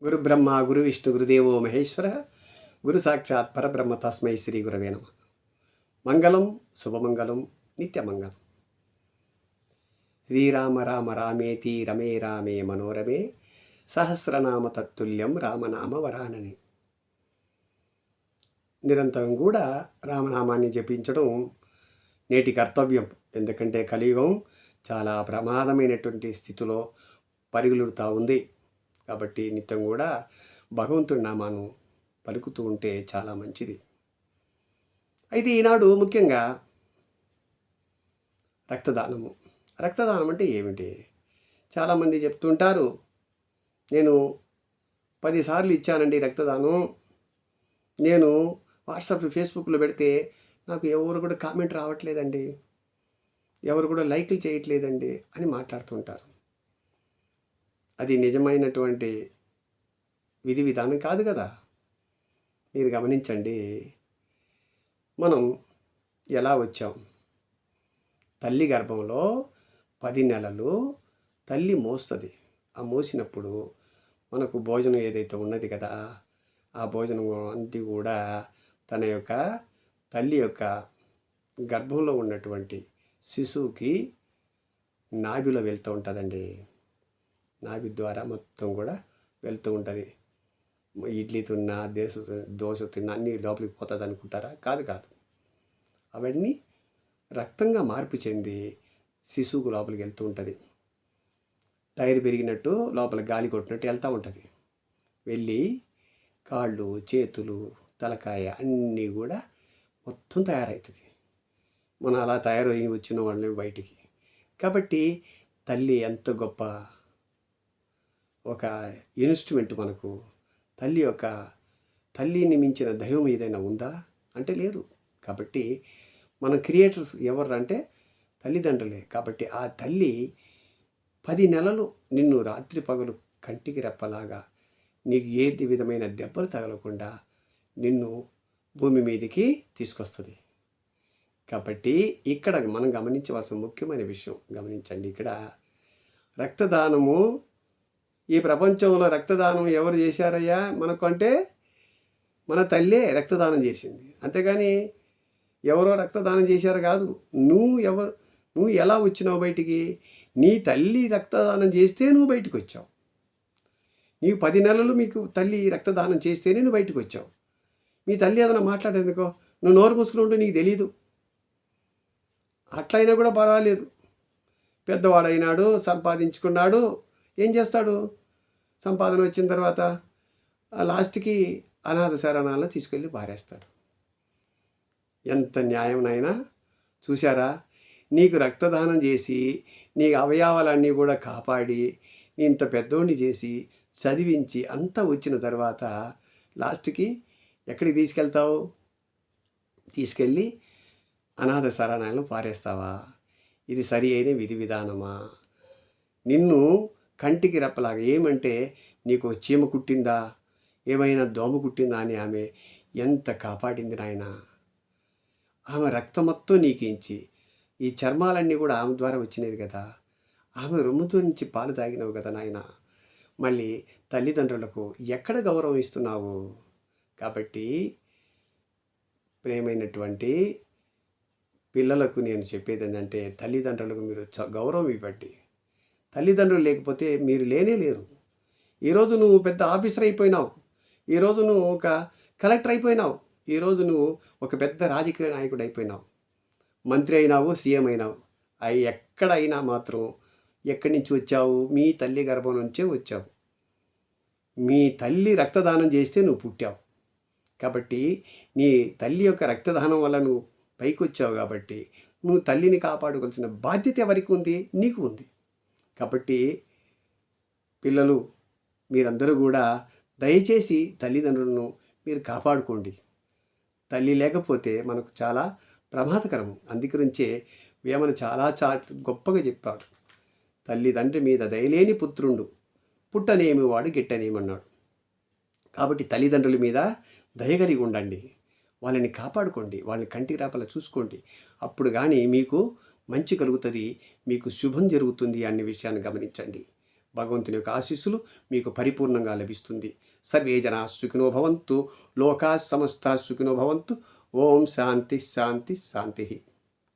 గురు బ్రహ్మ గురు విష్ణు గురుదేవో మహేశ్వర గురు సాక్షాత్ పరబ్రహ్మ తస్మై శ్రీ గురవే నమః. మంగళం శుభమంగళం నిత్యమంగళం. శ్రీరామ రామ రామేతి రమే రామే మనోరమే సహస్రనామ తత్తుల్యం రామనామ వరానని. నిరంతరం కూడా రామనామాన్ని జపించడం నేటి కర్తవ్యం. ఎందుకంటే కలియుగం చాలా ప్రమాదమైనటువంటి స్థితిలో పరుగులుతా ఉంది. కాబట్టి నిత్యం కూడా భగవంతుడి నామాను పలుకుతూ ఉంటే చాలా మంచిది. అయితే ఈనాడు ముఖ్యంగా రక్తదానము. రక్తదానం అంటే ఏమిటి? చాలామంది చెప్తుంటారు, నేను 10 సార్లు ఇచ్చానండి రక్తదానం. నేను వాట్సాప్ ఫేస్బుక్లో పెడితే నాకు ఎవరు కూడా కామెంట్ రావట్లేదండి, ఎవరు కూడా లైక్లు చేయట్లేదండి అని మాట్లాడుతుంటారు. అది నిజమైనటువంటి విధి విధానం కాదు కదా. మీరు గమనించండి, మనం ఎలా వచ్చాం? తల్లి గర్భంలో 10 నెలలు తల్లి మోస్తుంది. ఆ మోసినప్పుడు మనకు భోజనం ఏదైతే ఉన్నది కదా, ఆ భోజనం అంతా కూడా తన యొక్క తల్లి యొక్క గర్భంలో ఉన్నటువంటి శిశువుకి నాభిలో వెళ్తూ ఉంటుందండి. నాభి ద్వారా మొత్తం కూడా వెళ్తూ ఉంటుంది. ఇడ్లీ తిన్నా, దోశ తిన్నా అన్నీ లోపలికి పోతుంది అనుకుంటారా? కాదు. అవన్నీ రక్తంగా మార్పు చెంది శిశువుకు లోపలికి వెళ్తూ ఉంటుంది. టైర్ పెరిగినట్టు లోపల గాలి కొట్టినట్టు వెళ్తూ ఉంటుంది. వెళ్ళి కాళ్ళు, చేతులు, తలకాయ అన్నీ కూడా మొత్తం తయారవుతుంది. మనం అలా తయారయ్యి వచ్చిన వాళ్ళని బయటికి. కాబట్టి తల్లి ఎంత గొప్ప ఒక ఇన్స్ట్రుమెంట్ మనకు. తల్లిని మించిన దైవం ఏదైనా ఉందా అంటే లేదు. కాబట్టి మన క్రియేటర్స్ ఎవరు అంటే తల్లిదండ్రులే. కాబట్టి ఆ తల్లి 10 నెలలు నిన్ను రాత్రి పగలు కంటికి రెప్పలాగా నీకు ఏది విధమైన దెబ్బలు తగలకుండా నిన్ను భూమి మీదకి తీసుకొస్తుంది. కాబట్టి ఇక్కడ మనం గమనించవలసిన ముఖ్యమైన విషయం గమనించండి. ఇక్కడ రక్తదానము, ఈ ప్రపంచంలో రక్తదానం ఎవరు చేశారయ్యా మనకు అంటే మన తల్లే రక్తదానం చేసింది. అంతేగాని ఎవరో రక్తదానం చేశారు కాదు. నువ్వు ఎలా వచ్చినావు బయటికి? నీ తల్లి రక్తదానం చేస్తే నువ్వు బయటకు వచ్చావు. నీవు 10 నెలలు మీకు తల్లి రక్తదానం చేస్తేనే నువ్వు బయటకు వచ్చావు. మీ తల్లి ఏదైనా మాట్లాడేందుకో నువ్వు నోరు మూసుకుని ఉంటే నీకు తెలీదు. అట్లయినా కూడా పర్వాలేదు. పెద్దవాడైనాడు, సంపాదించుకున్నాడు, ఏం చేస్తాడు? సంపాదన వచ్చిన తర్వాత లాస్ట్కి అనాథ శరణాలను తీసుకెళ్ళి పారేస్తాడు. ఎంత న్యాయంనైనా చూశారా? నీకు రక్తదానం చేసి నీ అవయవాలన్నీ కూడా కాపాడి ఇంత పెద్దోడిని చేసి చదివించి అంతా వచ్చిన తర్వాత లాస్ట్కి ఎక్కడికి తీసుకెళ్తావు? తీసుకెళ్ళి అనాథ శరణాలను పారేస్తావా? ఇది సరి అయిన విధి విధానమా? నిన్ను కంటికి రెప్పలాగా ఏమంటే నీకు చీమ కుట్టిందా, ఏమైనా దోమ కుట్టిందా అని ఆమె ఎంత కాపాడింది నాయన. ఆమె రక్తం మొత్తం నీకించి ఈ చర్మాలన్నీ కూడా ఆమె ద్వారా వచ్చినది కదా. ఆమె రొమ్ముతో నుంచి పాలు తాగినవు కదా నాయన. మళ్ళీ తల్లిదండ్రులకు ఎక్కడ గౌరవం ఇస్తున్నావు? కాబట్టి ప్రేమైనటువంటి పిల్లలకు నేను చెప్పేది ఏంటంటే తల్లిదండ్రులకు మీరు గౌరవం ఇవ్వండి. తల్లిదండ్రులు లేకపోతే మీరు లేనే లేరు. ఈరోజు నువ్వు పెద్ద ఆఫీసర్ అయిపోయినావు, ఈరోజు నువ్వు ఒక కలెక్టర్ అయిపోయినావు, ఈరోజు నువ్వు ఒక పెద్ద రాజకీయ నాయకుడు అయిపోయినావు, మంత్రి అయినావు, సీఎం అయినావు. అవి ఎక్కడైనా మాత్రం ఎక్కడి నుంచి వచ్చావు? మీ తల్లి గర్భం నుంచే వచ్చావు. మీ తల్లి రక్తదానం చేస్తే నువ్వు పుట్టావు. కాబట్టి నీ తల్లి యొక్క రక్తదానం వల్ల నువ్వు పైకి వచ్చావు. కాబట్టి నువ్వు తల్లిని కాపాడుకోవాల్సిన బాధ్యత ఎవరికి ఉంది? నీకు ఉంది. కాబట్టి పిల్లలు మీరందరూ కూడా దయచేసి తల్లిదండ్రులను మీరు కాపాడుకోండి. తల్లి లేకపోతే మనకు చాలా ప్రమాదకరం. అందుగురించే వేమన చాలా గొప్పగా చెప్పాడు. తల్లిదండ్రి మీద దయలేని పుత్రుండు పుట్టనేమి వాడు గిట్టనేమన్నాడు. కాబట్టి తల్లిదండ్రుల మీద దయగలిగి ఉండండి. వాళ్ళని కాపాడుకోండి, వాళ్ళని కంటి రాపలా చూసుకోండి. అప్పుడు కానీ మీకు మంచి కలుగుతుంది, మీకు శుభం జరుగుతుంది అనే విషయాన్ని గమనించండి. భగవంతుని యొక్క ఆశీస్సులు మీకు పరిపూర్ణంగా లభిస్తుంది. సర్వే జనా సుఖినో భవంతు, లోకా సమస్త సుఖినో భవంతు. ఓం శాంతి శాంతి శాంతి.